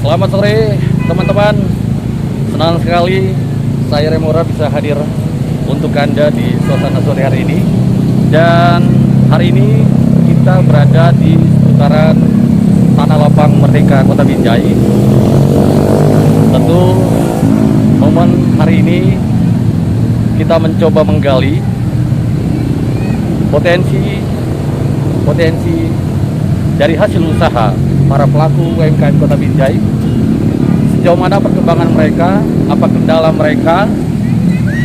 Selamat sore teman-teman. Senang sekali saya Remora bisa hadir untuk Anda di suasana sore hari ini. Dan hari ini kita berada di seputaran Tanah Lapang Merdeka Kota Binjai. Tentu momen hari ini kita mencoba menggali potensi dari hasil usaha para pelaku UMKM Kota Binjai. Sejauh mana perkembangan mereka, apa kendala mereka,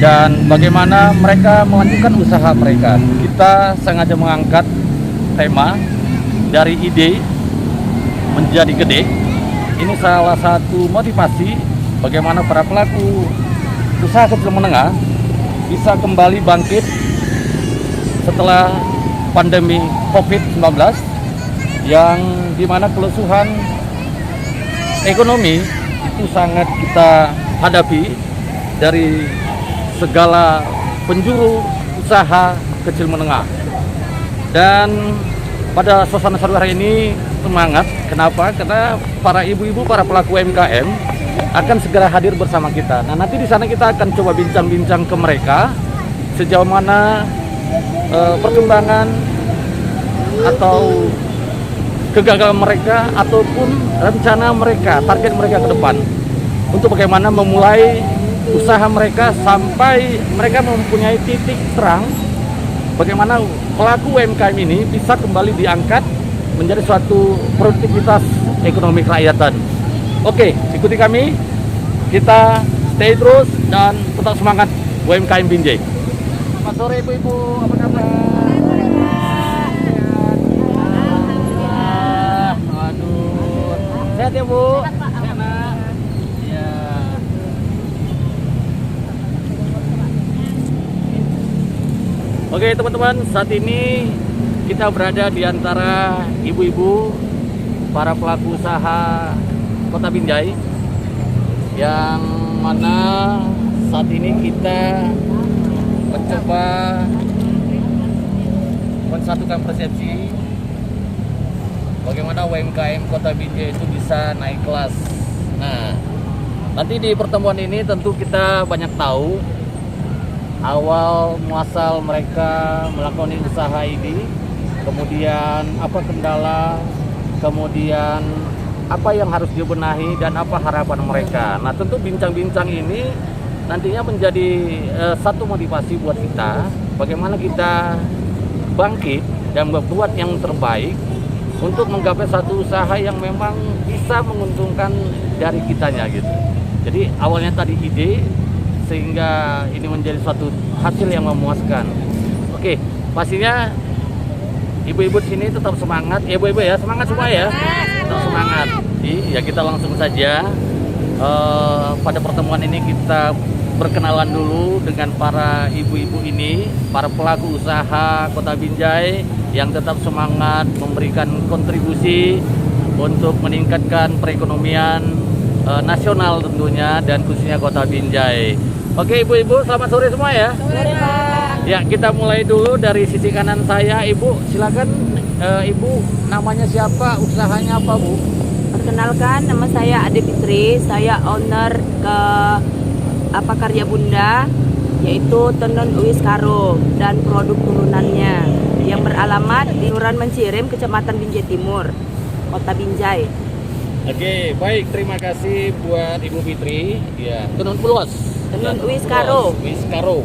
dan bagaimana mereka melanjutkan usaha mereka. Kita sengaja mengangkat tema dari ide menjadi gede. Ini salah satu motivasi bagaimana para pelaku usaha kecil menengah bisa kembali bangkit setelah pandemi COVID-19 yang dimana kelusuhan ekonomi itu sangat kita hadapi dari segala penjuru usaha kecil menengah. Dan pada suasana sore hari ini semangat. Kenapa? Karena para ibu-ibu, para pelaku UMKM akan segera hadir bersama kita. Nah, nanti di sana kita akan coba bincang-bincang ke mereka sejauh mana perkembangan atau kegagalan mereka ataupun rencana mereka, target mereka ke depan untuk bagaimana memulai usaha mereka sampai mereka mempunyai titik terang bagaimana pelaku UMKM ini bisa kembali diangkat menjadi suatu produktivitas ekonomi kerakyatan. Oke, ikuti kami, kita stay terus dan tetap semangat UMKM Binjai. Selamat sore ibu-ibu, apa kabar? Sehat ya Bu? Sehat Nak? Ya. Oke teman-teman, saat ini kita berada di antara ibu-ibu para pelaku usaha Kota Binjai, yang mana saat ini kita mencoba mensatukan persepsi bagaimana UMKM Kota Binjai itu bisa naik kelas. Nah, nanti di pertemuan ini tentu kita banyak tahu awal muasal mereka melakukan usaha ini, kemudian apa kendala, kemudian apa yang harus dibenahi dan apa harapan mereka. Nah, tentu bincang-bincang ini nantinya menjadi satu motivasi buat kita bagaimana kita bangkit dan membuat yang terbaik untuk menggapai satu usaha yang memang bisa menguntungkan dari kitanya gitu. Jadi awalnya tadi ide sehingga ini menjadi suatu hasil yang memuaskan. Oke, pastinya ibu-ibu sini tetap semangat, ibu-ibu ya, semangat semua ya, tetap semangat. Ya kita langsung saja pada pertemuan ini kita berkenalan dulu dengan para ibu-ibu ini, para pelaku usaha Kota Binjai yang tetap semangat memberikan kontribusi untuk meningkatkan perekonomian nasional tentunya dan khususnya Kota Binjai. Oke ibu-ibu, selamat sore semua ya. Sore Pak. Ya, kita mulai dulu dari sisi kanan saya. Ibu, silakan ibu namanya siapa, usahanya apa Bu? Perkenalkan, nama saya Ade Fitri. Saya owner ke Karya Bunda, yaitu tenun Uis Karo dan produk turunannya yang beralamat di Kelurahan Mencirim, Kecamatan Binjai Timur, Kota Binjai. Oke, baik, terima kasih buat Ibu Fitri. Ya, tenun pulos. Tenun Uis Karo. Uis Karo.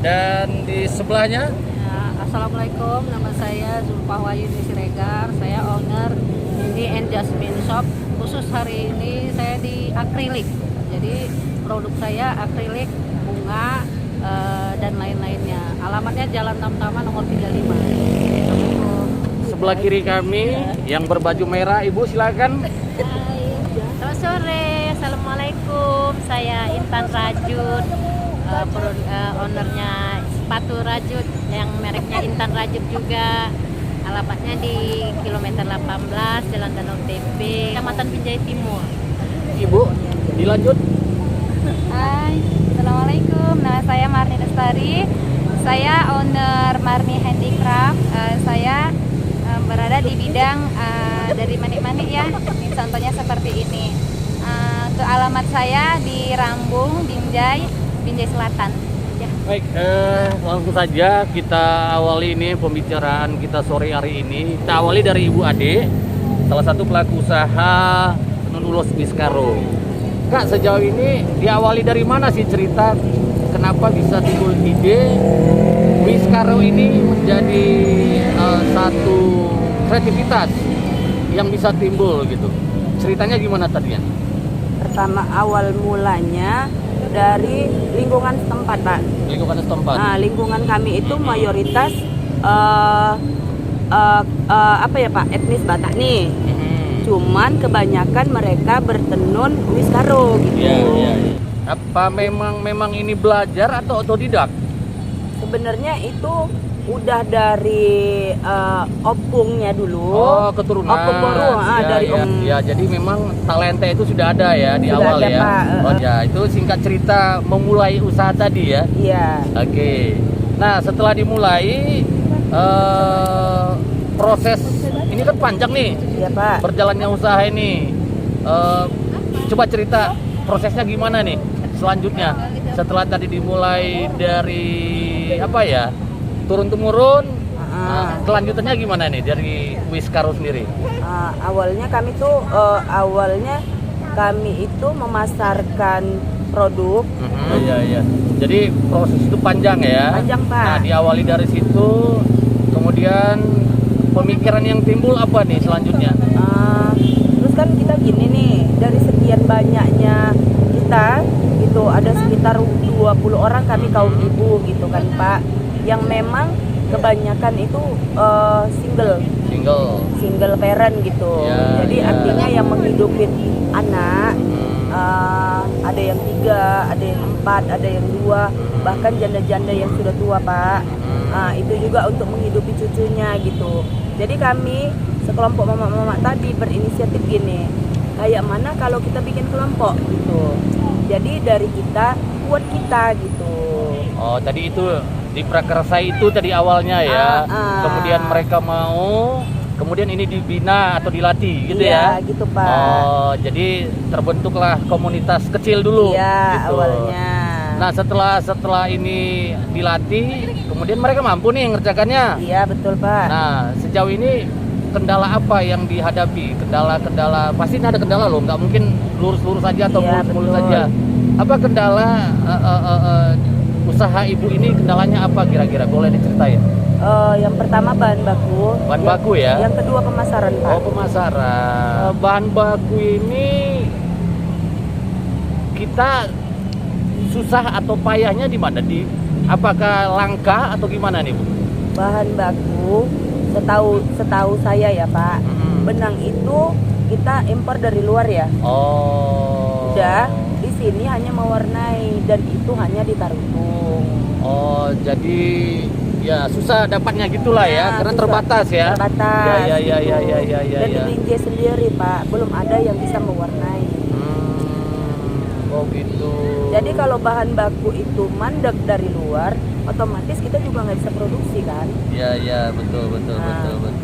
Dan di sebelahnya? Ya, Assalamualaikum, nama saya Zulfah Wahyuni Siregar. Saya owner Indi and Jasmine Shop. Khusus hari ini saya di akrilik. Jadi produk saya akrilik, bunga, dan lain-lainnya. Alamatnya Jalan Tamtama nomor 35. Sebelah kiri kami yang berbaju merah, Ibu silakan. Selamat sore, Assalamualaikum. Saya Intan Rajut, ownernya sepatu Rajut yang mereknya Intan Rajut juga. Alamatnya di kilometer 18 Jalan Danau Tempe, Kecamatan Binjai Timur. Ibu, dilanjut. Hai, Assalamualaikum. Nama saya Marni Lestari. Saya owner Marni Handicraft. Saya berada di bidang dari manik-manik ya. Contohnya seperti ini. saya di Rambung, Binjai Selatan. Ya. Baik, langsung saja kita awali ini pembicaraan kita sore hari ini. Kita awali dari Ibu Ade, salah satu pelaku usaha tenun ulos Wiskaro. Kak, sejauh ini diawali dari mana sih cerita? Kenapa bisa timbul ide Wiskaro ini menjadi satu kreativitas yang bisa timbul gitu? Ceritanya gimana tadinya? Pertama awal mulanya dari lingkungan setempat, Pak. Lingkungan setempat. Nah, lingkungan kami itu mayoritas apa ya, Pak, etnis Batak nih. Cuman kebanyakan mereka bertenun Wiskaro gitu. Iya. Apa memang ini belajar atau otodidak? Sebenarnya itu udah dari opungnya dulu. Oh, keturunan. Opung baru, dari om. Ya, jadi memang talenta itu sudah ada ya di Sudah awal ada, ya. Pak. Oh ya, itu singkat cerita memulai usaha tadi ya. Iya. Oke. Nah, setelah dimulai proses ini kan panjang nih Iya, Pak. berjalannya usaha ini. Coba cerita prosesnya gimana nih selanjutnya setelah tadi dimulai dari apa ya, turun temurun. Nah, kelanjutannya gimana nih dari Wiskaro sendiri? Awalnya kami itu memasarkan produk. Iya. Jadi proses itu panjang ya. Panjang, Pak. Nah, diawali dari situ, kemudian pemikiran yang timbul apa nih selanjutnya? Terus kan kita gini nih, dari sekian banyaknya kita gitu ada sekitar 20 orang kami kaum ibu gitu kan, Pak, yang memang kebanyakan itu single parent gitu. Ya, Jadi ya. artinya yang menghidupin anak ada yang 3, ada yang 4, ada yang 2, bahkan janda-janda yang sudah tua, Pak. Itu juga untuk menghidupi cucunya gitu. Jadi kami sekelompok mama-mama tadi berinisiatif gini, kayak mana kalau kita bikin kelompok gitu. Jadi dari kita buat kita gitu. Oh, tadi itu diprakarsai itu tadi awalnya ya. Kemudian mereka mau, kemudian ini dibina atau dilatih gitu ya. Iya, gitu, Pak. Oh, jadi terbentuklah komunitas kecil dulu. Iya, gitu. awalnya. Nah, setelah ini dilatih, kemudian mereka mampu nih ngerjakannya. Iya, betul, Pak. Nah, sejauh ini kendala apa yang dihadapi? Kendala pasti ada kendala loh, nggak mungkin lurus-lurus saja atau Iya, mulus-mulus betul. saja. Apa kendala usaha ibu ini, kendalanya apa kira-kira? Boleh diceritain? Yang pertama bahan baku. Bahan baku ya? Yang kedua pemasaran, Pak. Oh, pemasaran. Bahan baku ini kita susah atau payahnya di mana? Apakah langka atau gimana nih, Bu? Bahan baku setahu saya ya, Pak. Benang itu kita impor dari luar ya. Oh. Udah, di sini hanya mewarnai dan itu hanya di Tarutung. Oh, jadi ya susah dapatnya gitulah ya, karena susah. terbatas ya. Terbatas. Ya. Dan di Binjai sendiri, Pak, belum ada yang bisa mewarnai. Oh gitu. Jadi kalau bahan baku itu mandek dari luar, otomatis kita juga nggak bisa produksi kan. Ya, betul.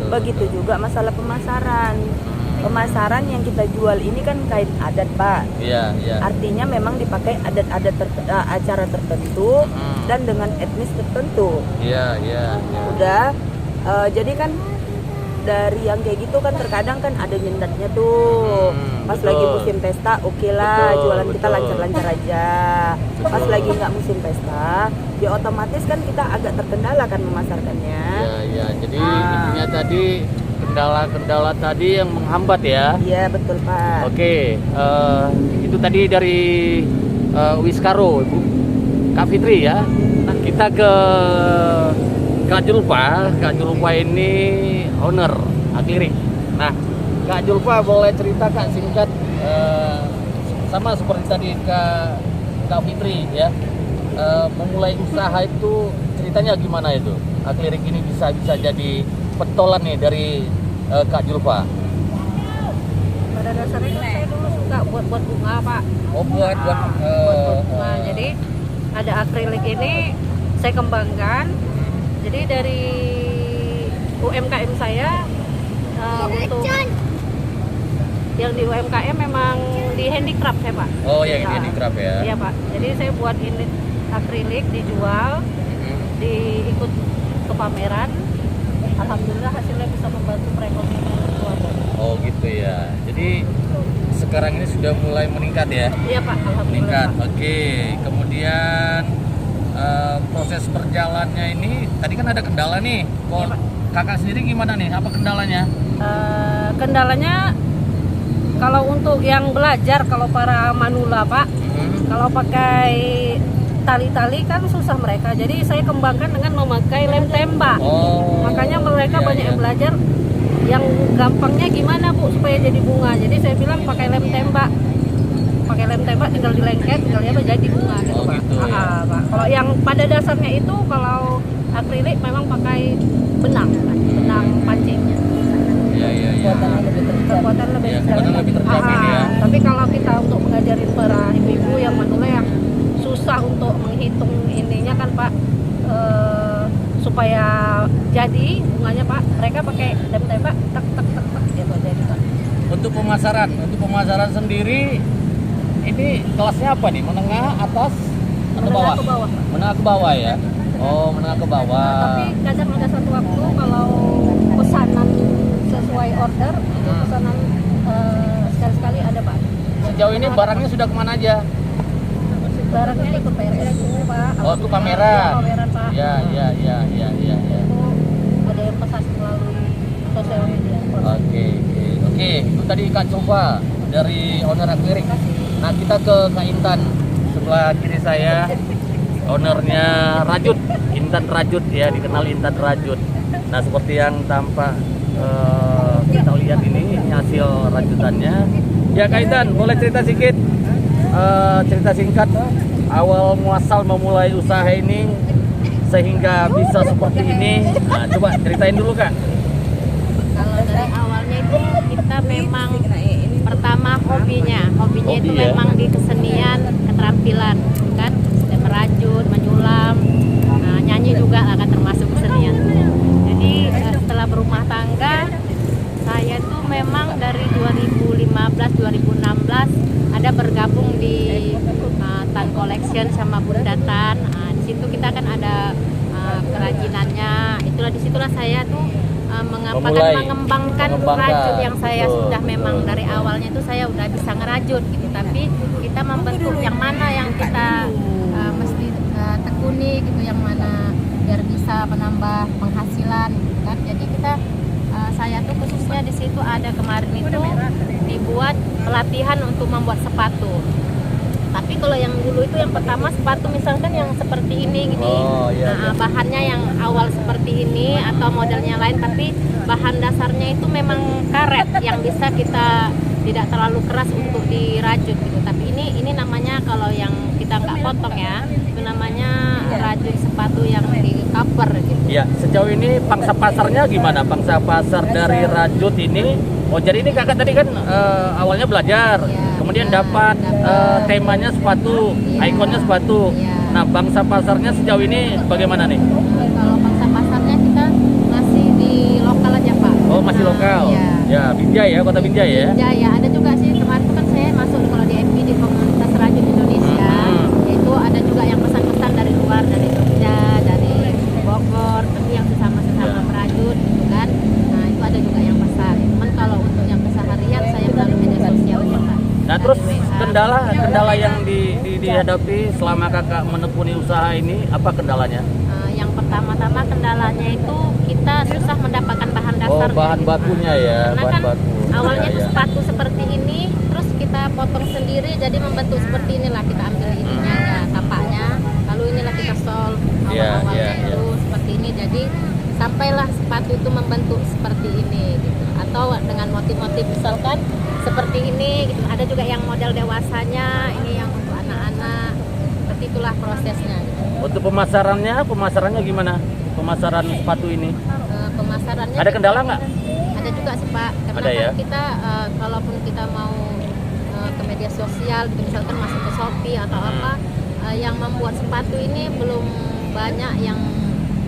Begitu juga masalah pemasaran. Pemasaran yang kita jual ini kan kain adat, Pak. Iya. Artinya memang dipakai adat-adat acara tertentu dan dengan etnis tertentu. Iya. Udah, jadi kan dari yang kayak gitu kan terkadang kan ada nyendatnya tuh. Pas betul. lagi musim pesta, oke lah, Betul, jualan kita betul. lancar-lancar aja. Pas Betul. lagi nggak musim pesta, ya otomatis kan kita agak terkendala kan memasarkannya. Iya. Jadi intinya tadi kendala-kendala tadi yang menghambat ya. Iya, betul, Pak. Oke, itu tadi dari Wiskaro, Ibu Kak Fitri ya. Nah, kita ke Kak Julfa. Kak Julfa ini owner Aklirik. Nah, Kak Julfa boleh cerita, Kak, singkat, sama seperti tadi Kak Fitri ya. Memulai usaha itu ceritanya gimana itu? Aklirik ini bisa jadi pentolan nih dari Kak Julfa. Pada dasarnya saya dulu suka buat bunga, Pak. Oh, buat Bunga. Jadi ada akrilik ini saya kembangkan. Jadi dari UMKM saya untuk yang di UMKM memang di handicraft saya Pak. Oh ya, ini Ya. handicraft ya. Iya Pak. Jadi saya buat ini akrilik dijual, ikut ke pameran. Alhamdulillah hasilnya bisa membantu perekonomian keluarga. Oh gitu ya. Jadi sekarang ini sudah mulai meningkat ya. Iya Pak, alhamdulillah. Meningkat. Pak. Oke. Kemudian proses perjalannya ini tadi kan ada kendala nih. Kok Iya, Pak. kakak sendiri gimana nih? Apa kendalanya? Kendalanya kalau untuk yang belajar, kalau para manula Pak, kalau pakai tali-tali kan susah mereka. Jadi saya kembangkan dengan memakai lem tembak. Oh. Makanya mereka Iya, banyak iya. yang belajar yang gampangnya gimana Bu supaya jadi bunga. Jadi saya bilang pakai lem tembak. Pakai lem tembak tinggal dilengket, tinggal apa jadi bunga gitu Oh, Pak. gitu, ya. Pak. Kalau yang pada dasarnya itu kalau akrilik memang pakai benang, Pak. Benang pancing. Iya iya iya. Kekuatan lebih Iya, kekuatan lebih terjamin ya. Tapi kalau kita untuk mengajarin para ibu-ibu yang manula yang susah untuk menghitung ininya kan Pak, supaya jadi bunganya Pak, mereka pakai lem tembak tak tak tak tak gitu jadi Pak. Untuk pemasaran sendiri ini kelasnya apa nih? Menengah, atas, atau Menengah bawah? ke bawah, Pak. Menengah ke bawah ya. Oh, menengah ke bawah. Tapi kadang ada satu waktu kalau pesanan sesuai order, itu pesanan sekali-sekali ada Pak. Sejauh ini barangnya sudah kemana aja? Barangnya ikut PRS Pak. Oh, itu pameran. Iya, pameran Pak. Ya, ya, ya, ya, ya, ya. Itu ada yang pesan melalui sosial media. Oke, oke. Oke, itu tadi Kak Coba dari owner akrilik. Nah, kita ke Kak Intan. Sebelah kiri saya ownernya Rajut, Intan Rajut ya, dikenal Intan Rajut. Nah, seperti yang tampak kita lihat ini hasil rajutannya. Ya Kak Intan, boleh cerita sedikit, cerita singkat awal muasal memulai usaha ini sehingga bisa seperti ini. Nah, coba ceritain dulu Kak. Kalau dari awalnya itu kita memang pertama hobinya itu Hobi, ya? memang di kesenian, keterampilan kan, merajut, menyulam, nyanyi juga lah kan termasuk kesenian. Jadi setelah berumah tangga saya tuh memang dari 2015-2016 ada bergabung di Tan Collection sama Bunda Tan. Di situ kita kan ada kerajinannya. Disitulah saya tuh mengembangkan rajut yang saya betul, sudah memang betul. dari awalnya itu saya udah bisa ngerajut gitu. Tapi kita membentuk yang mana yang kita mesti tekuni gitu, yang mana biar bisa menambah penghasilan gitu kan. Jadi kita saya tuh khususnya di situ ada kemarin itu dibuat pelatihan untuk membuat sepatu. Tapi kalau yang dulu itu yang pertama sepatu misalkan yang seperti ini gini, Oh, iya, iya. bahannya yang awal seperti ini atau modelnya lain, tapi bahan dasarnya itu memang karet yang bisa kita tidak terlalu keras untuk dirajut gitu. Tapi ini namanya kalau yang kita nggak potong ya, itu namanya rajut sepatu yang di cover gitu. Ya, sejauh ini pangsa pasarnya gimana? Pangsa pasar dari rajut ini. Oh, jadi ini kakak tadi kan awalnya belajar, Iya, kemudian benar, dapat dapat. temanya sepatu, Iya, ikonnya sepatu. iya. Nah, bangsa pasarnya sejauh ini bagaimana nih? Kalau pangsa pasarnya kita masih di lokal aja Pak. Oh, masih lokal. Iya. Ya, Binjai ya, kota Binjai ya. Ya, ada juga sih kemarin tuh kan saya masuk kalau di FB di komunitas rajut Indonesia. Itu ada juga yang pesan-pesan dari luar, dari Jogja, dari Bogor, tapi yang sesama-sesama perajut gitu kan. Nah, itu ada juga yang pesan. Cuman kalau untuk yang keseharian saya melalui media sosial ya Pak. Nah, terus Dari WA. kendala yang dihadapi selama kakak menekuni usaha ini apa kendalanya? Yang pertama-tama kendalanya itu kita susah mendapatkan bahan dasar. Oh, bahan bakunya ya, Karena bahan kan baku. awalnya Ya, tuh ya. sepatu seperti ini, terus kita potong sendiri jadi membentuk seperti inilah, kita ambil ininya ya, tapaknya, lalu inilah kita sol Iya, awal-awalnya iya, itu seperti ini, jadi sampailah sepatu itu membentuk seperti ini gitu. Atau dengan motif-motif misalkan seperti ini gitu. Ada juga yang model dewasanya, ini yang untuk anak-anak. Seperti itulah prosesnya gitu. Untuk pemasarannya gimana? Pemasaran sepatu ini? Pemasarannya Ada kendala nggak? Ada juga sih Pak, karena Ada ya? kan kita kalaupun kita mau ke media sosial gitu, misalkan masuk ke Shopee atau apa, yang membuat sepatu ini belum banyak yang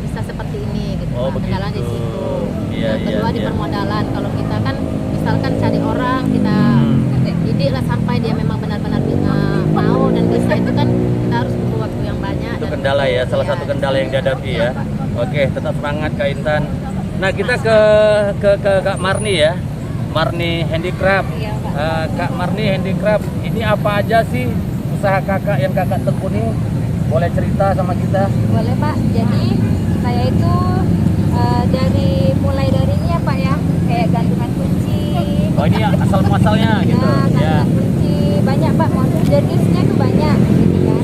bisa seperti ini gitu. Oh, Kendala di begitu. situ. Iya, Yang kedua iya, di iya. permodalan, kalau kita kan misalkan cari orang kita didik lah sampai dia memang benar-benar mau dan bisa, itu kan kita harus butuh waktu yang banyak. Itu Dan kendala ya, salah ya, satu kendala yang dihadapi ya. Oke, tetap semangat Kak Intan. Nah, kita ke Kak Marni ya. Marni Handicraft. Iya, Pak. Kak Marni Handicraft, ini apa aja sih usaha kakak yang kakak tekuni? Boleh cerita sama kita? Boleh Pak, jadi saya itu mulai dari ini ya Pak ya, kayak gantungan kunci. Oh, ini asal muasalnya gitu. Ya, gantungan kunci banyak Pak, jenisnya itu banyak gitu kan.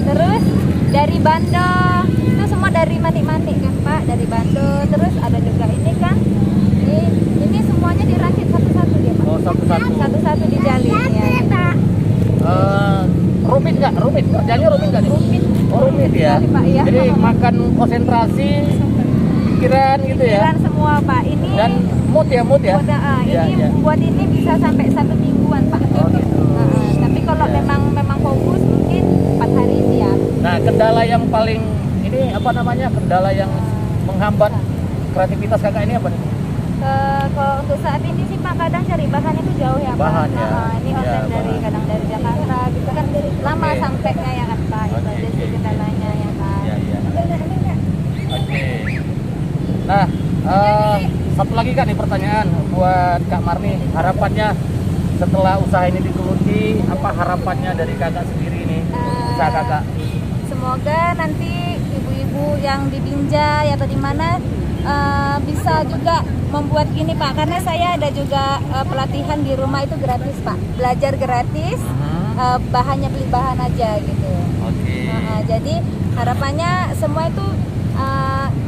Terus dari bando, itu semua dari manik-manik kan Pak, dari bando. Terus ada juga ini kan, ini semuanya dirakit satu-satu dia Pak. Oh, satu-satu. Satu-satu dijalin ya. Rumit nggak? Rumit? Kerjanya rumit nggak nih? Oh, rumit ya? Sekali, Pak, ya. Jadi makan konsentrasi, pikiran gitu ya? Pikiran semua Pak, ini Dan mood ya? Iya, ini iya. buat ini bisa sampai 1 mingguan Pak. Oh, gitu. Tapi kalau Ya. memang fokus mungkin 4 hari siap. Nah, kendala yang paling ini apa namanya? Kendala yang menghambat kreativitas kakak ini apa nih? Kalau untuk saat ini sih Pak, kadang cari bahannya itu jauh ya Pak. Bahan ya. Ini Ya, order dari bahan. kadang dari Jakarta gitu kan, lama Oke. sampainya ya kan Pak. Itu Oke, aja sih oke. kendalanya ya kan. Iya, iya. Oke. Nah, satu lagi Kak nih pertanyaan buat Kak Marni. Harapannya setelah usaha ini digeluti, apa harapannya dari kakak sendiri nih? Usaha kakak. Semoga nanti ibu-ibu yang di Binjai atau di mana bisa juga membuat gini Pak, karena saya ada juga pelatihan di rumah itu gratis Pak, belajar gratis, bahannya beli bahan aja gitu. Oke. Jadi harapannya semua itu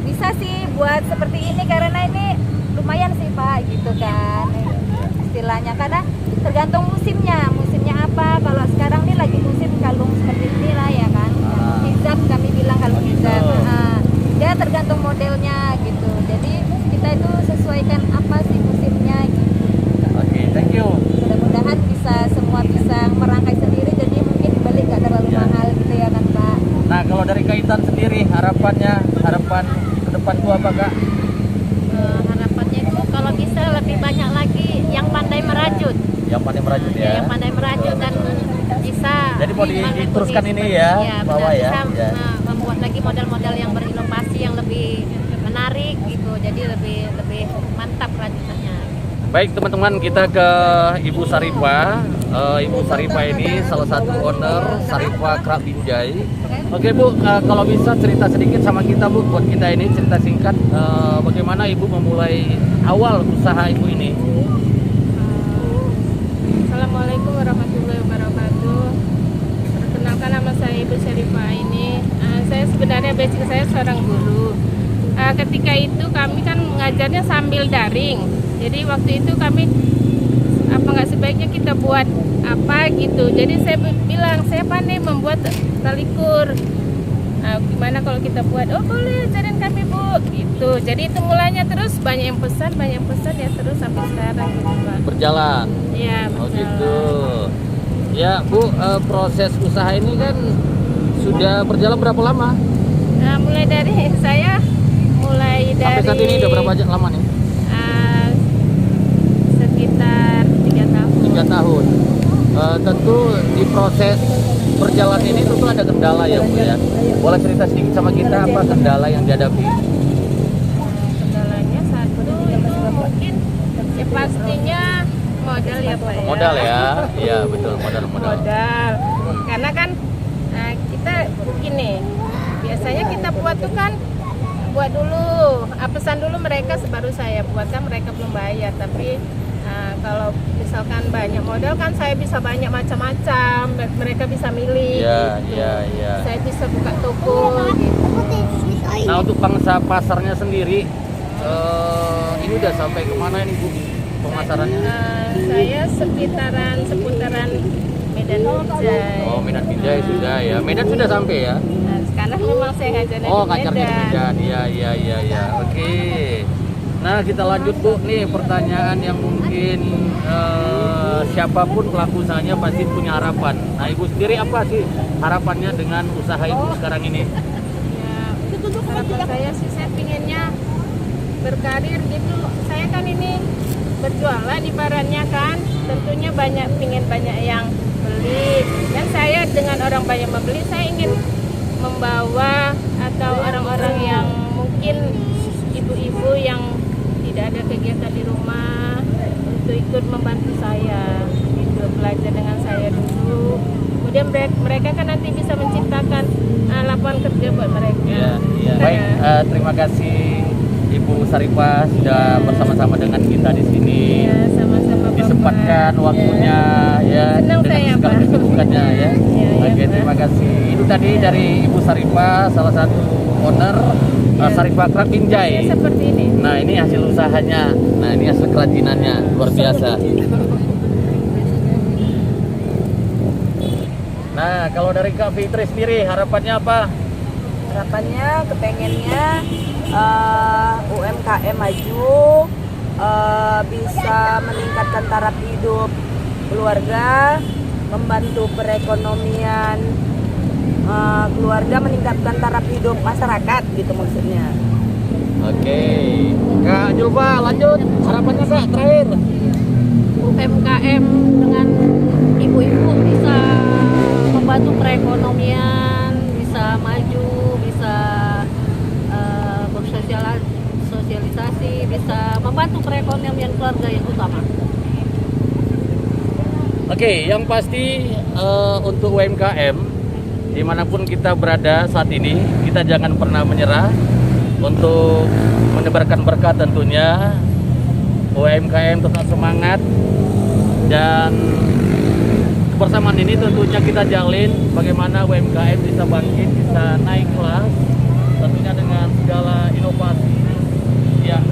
bisa sih buat seperti ini, karena ini lumayan sih Pak gitu kan istilahnya, karena tergantung musimnya apa. Kalau sekarang ini lagi musim kalung seperti ini lah ya kan, hijab kami bilang kalung hijab. Dia tergantung modelnya gitu, jadi kita itu sesuaikan apa sih musimnya gitu. Oke, thank you. Mudah-mudahan semua bisa merangkai sendiri, jadi mungkin dibeli nggak terlalu mahal gitu ya kan Pak. Nah, kalau dari Kak Intan sendiri harapan ke depan itu apa Kak? harapannya itu kalau bisa lebih banyak lagi yang pandai merajut. Yang pandai merajut ya. Yang pandai merajut dan bisa Jadi mau diteruskan ini ya, bawah ya. bisa Ya. membuat lagi model-model yang berinovasi yang lebih menarik gitu, jadi lebih mantap rajutannya. Baik teman-teman, kita ke Ibu Sarifah. Ibu Sarifah ini salah satu owner Sarifah Craft Binjai. Oke Bu, kalau bisa cerita sedikit sama kita Bu, buat kita ini cerita singkat bagaimana Ibu memulai awal usaha Ibu ini. Assalamualaikum warahmatullahi wabarakatuh. Perkenalkan, nama saya Ibu Sarifah ini. Saya sebenarnya basic saya seorang guru. Ketika itu kami kan mengajarnya sambil daring. Jadi waktu itu kami nggak sebaiknya kita buat apa gitu. Jadi saya bilang saya pandai membuat talikur. Gimana kalau kita buat? Oh boleh, ajarin kami Bu. Gitu. Jadi itu mulanya terus banyak yang pesan ya terus sampai sekarang gitu Pak. Berjalan. Iya, Oh betul. gitu. Ya Bu, proses usaha ini kan sudah berjalan berapa lama? Mulai dari Sampai saat ini udah berapa lama nih? Sekitar 3 tahun. 3 tahun. Tentu di proses berjalan ini tentu ada kendala ya Bu ya. Boleh cerita sedikit sama kita apa kendala yang dihadapi? Kendalanya saat itu mungkin ya pastinya modal ya Pak ya. Modal ya, iya betul modal. Modal. Karena kan kita gini, biasanya kita buat tuh kan buat dulu, pesan dulu mereka baru saya buat, kan mereka belum bayar. Tapi kalau misalkan banyak modal kan saya bisa banyak macam-macam, mereka bisa milih. Iya, gitu. iya. Saya bisa buka toko gitu. Nah untuk pangsa pasarnya sendiri, ini udah sampai kemana ini Bu pemasarannya? Saya seputaran Medan Binjai. Oh Medan Binjai sudah ya, Medan sudah sampai ya? Nah, sekarang memang saya ngajarnya Oh di ngajarnya di Medan, iya. Oke. Nah kita lanjut Bu, nih pertanyaan yang mungkin siapapun pelaku usahanya pasti punya harapan. Nah Ibu sendiri apa sih harapannya dengan usaha Ibu sekarang ini? Ya, harapan saya sih saya pinginnya berkarir gitu. Saya kan ini berjualan ibaratnya kan, tentunya banyak yang beli, dan saya dengan orang banyak membeli, saya ingin membawa atau orang-orang yang mungkin ibu-ibu yang tidak ada kegiatan di rumah untuk ikut membantu saya, gitu, belajar dengan saya dulu. Kemudian mereka kan nanti bisa menciptakan lapangan kerja buat mereka. Iya. Baik, terima kasih Ibu Sarifah sudah bersama-sama dengan kita di sini. Iya, sama-sama Bapak. Disempatkan waktunya ya Senang dengan saya, segala Pak. kesibukannya ya. Iya, Oke, Pak. terima kasih. Itu tadi dari Ibu Sarifah, salah satu owner Sarifah Craft Binjai. Ya, seperti ini. Nah, ini hasil usahanya. Nah, ini hasil kerajinannya luar biasa. Nah, kalau dari Kak Fitri sendiri harapannya apa? Harapannya kepengennya UMKM maju, bisa meningkatkan taraf hidup keluarga, membantu perekonomian keluarga, meningkatkan taraf hidup masyarakat gitu maksudnya. Oke, Kak Julfa lanjut. Harapannya Kak terakhir. UMKM dengan ibu-ibu bisa membantu perekonomian, bisa maju, bisa bersosialisasi, bisa membantu perekonomian keluarga yang utama. Oke, yang pasti untuk UMKM dimanapun kita berada saat ini, kita jangan pernah menyerah untuk menebarkan berkah tentunya. UMKM tetap semangat, dan kebersamaan ini tentunya kita jalin bagaimana UMKM bisa bangkit, bisa naik kelas, tentunya dengan segala inovasi yang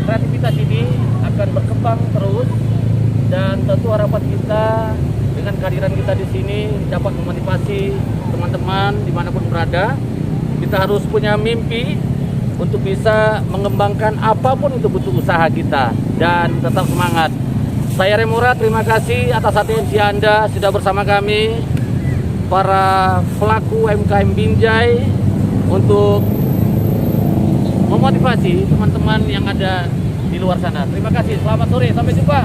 kreativitas ini akan berkembang terus. Dan tentu harapan kita dengan kehadiran kita di sini dapat memotivasi teman-teman dimanapun berada. Kita harus punya mimpi untuk bisa mengembangkan apapun itu butuh usaha kita, dan tetap semangat. Saya Remura, terima kasih atas atensi Anda sudah bersama kami para pelaku UMKM Binjai untuk memotivasi teman-teman yang ada di luar sana. Terima kasih, selamat sore, sampai jumpa.